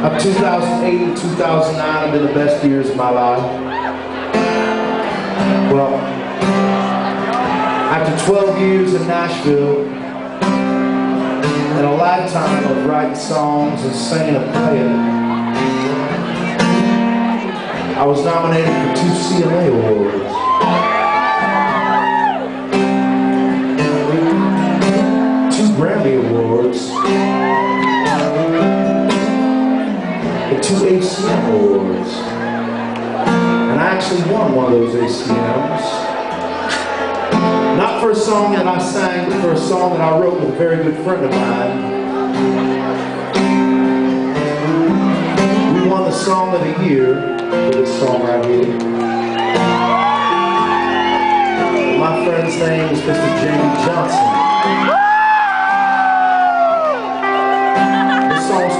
Of 2008 and 2009 have been the best years of my life. Well, after 12 years in Nashville and a lifetime of writing songs and singing a play, I was nominated for 2 CMA awards. Grammy Awards and 2 ACM Awards, and I actually won one of those ACMs, not for a song that I sang, but for a song that I wrote with a very good friend of mine. We won the Song of the Year for this song right here. My friend's name is Mr. Jamie Johnson.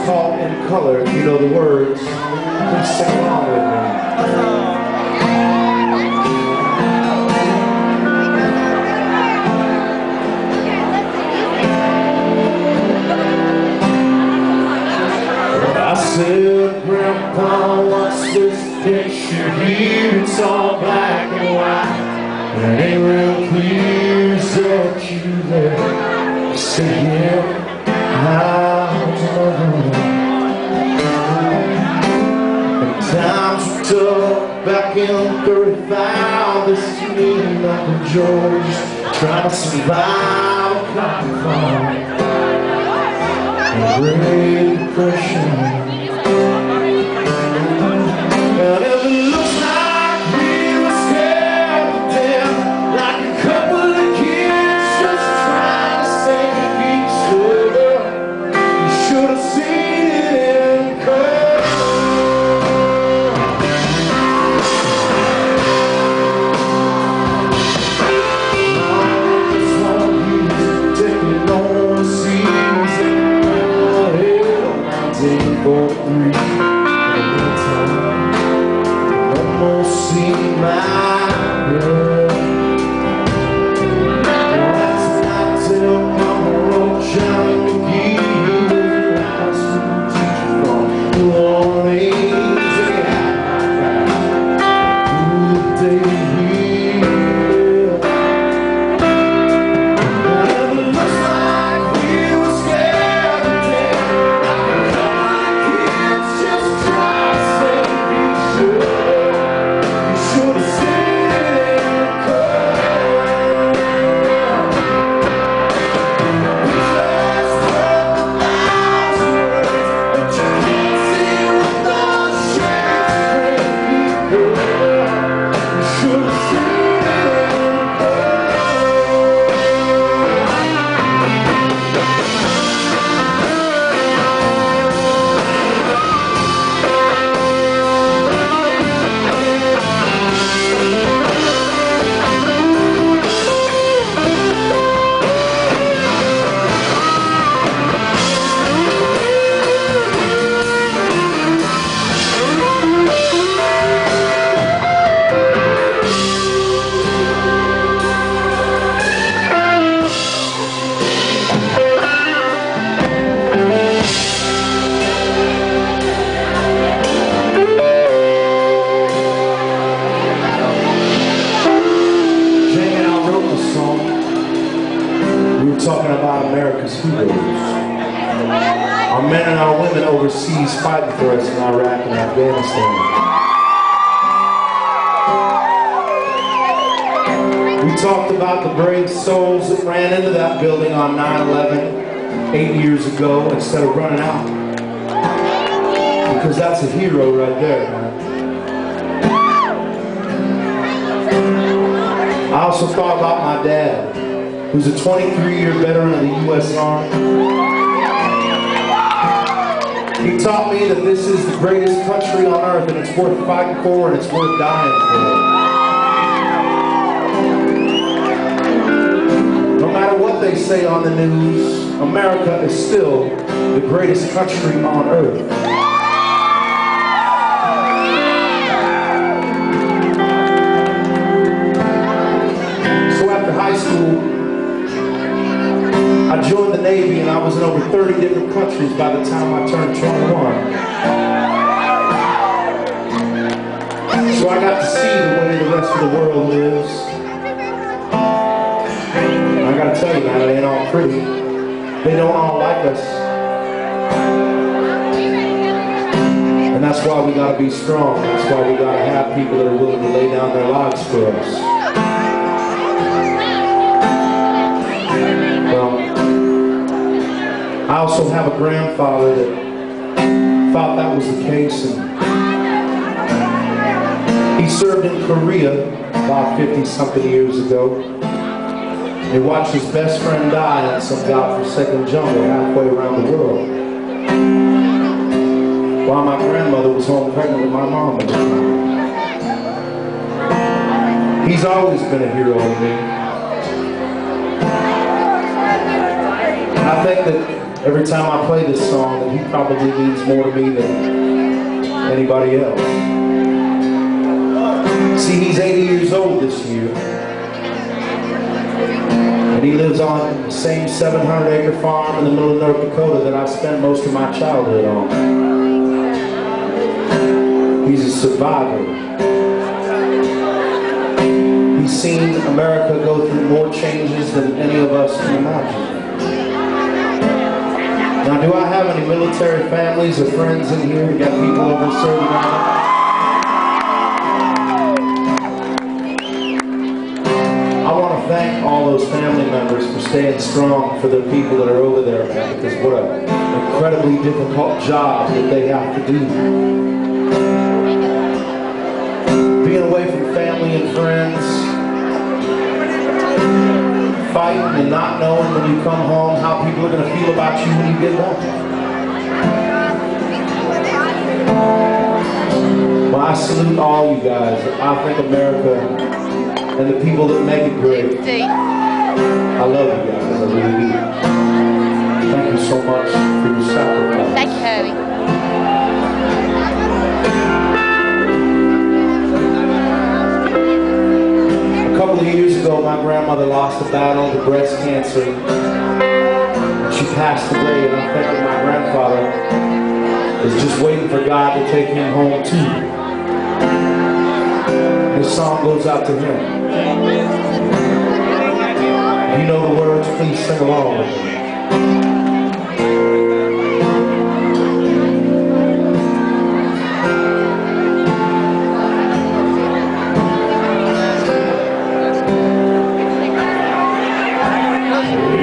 Called In Color. If you know the words, please sing along with me. I said, Grandpa, what's this picture here? It's all black and white, and it ain't real clear. Is that you there? I said, yeah. Times were tough back in 35. This is me and Uncle George trying to survive a cotton farm and Great Depression. And if it looks like we were scared to death, like a couple of kids just trying to save each other, you should have seen it in color. Talking about America's heroes, our men and our women overseas fighting for us in Iraq and Afghanistan. We talked about the brave souls that ran into that building on 9/11 8 years ago instead of running out, because that's a hero right there, man. I also thought about my dad, who's a 23-year veteran of the U.S. Army. He taught me that this is the greatest country on earth, and it's worth fighting for, and it's worth dying for. No matter what they say on the news, America is still the greatest country on earth. So after high school, I joined the Navy, and I was in over 30 different countries by the time I turned 21. So I got to see the way the rest of the world lives. I gotta tell you, man, it ain't all pretty. They don't all like us. And that's why we gotta be strong. That's why we gotta have people that are willing to lay down their lives for us. Well, I also have a grandfather that thought that was the case, and he served in Korea about 50-something years ago. He watched his best friend die in some godforsaken jungle halfway around the world, while my grandmother was home pregnant with my mom at the time. He's always been a hero to me. I think that every time I play this song, that he probably means more to me than anybody else. See, he's 80 years old this year, and he lives on the same 700-acre farm in the middle of North Dakota that I spent most of my childhood on. He's a survivor. He's seen America go through more changes than any of us can imagine. Now, do I have any military families or friends in here? We got people over serving out. I want to thank all those family members for staying strong for the people that are over there, man, because what an incredibly difficult job that they have to do. Being away from family and friends, fighting and not knowing when you come home how people are going to feel about you when you get home. Well, I salute all you guys. I think America and the people that make it great. I love you guys, I really do. Thank you so much for your sacrifice. Thank you, Herbie. A couple of years ago, my grandmother lost a battle to breast cancer. She passed away, and I think that my grandfather is just waiting for God to take him home too. This song goes out to him. You know the words, please sing along with me.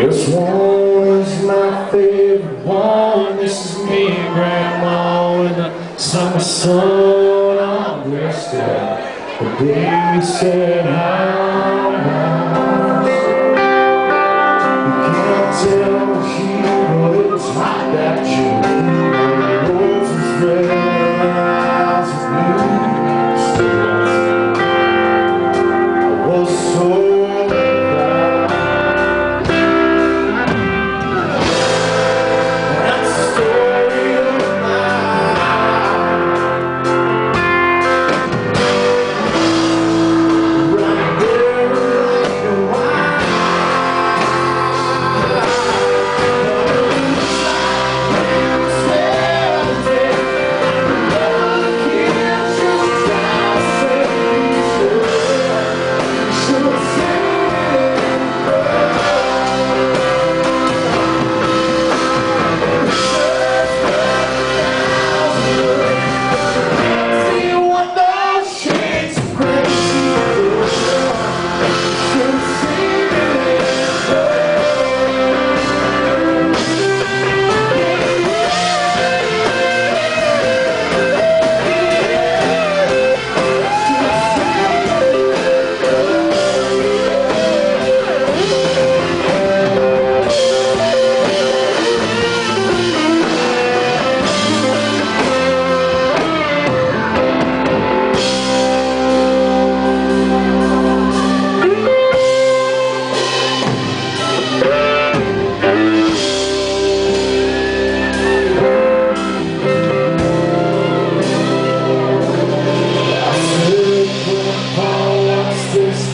This one is my favorite one. This is me and Grandma in the summer sun on Bristol. The day we said how much. You can't tell she, but it's hot that June. The roses red and the eyes are blue. I was so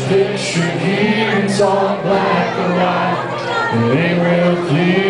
picture here, it's all black and white. It ain't real clear.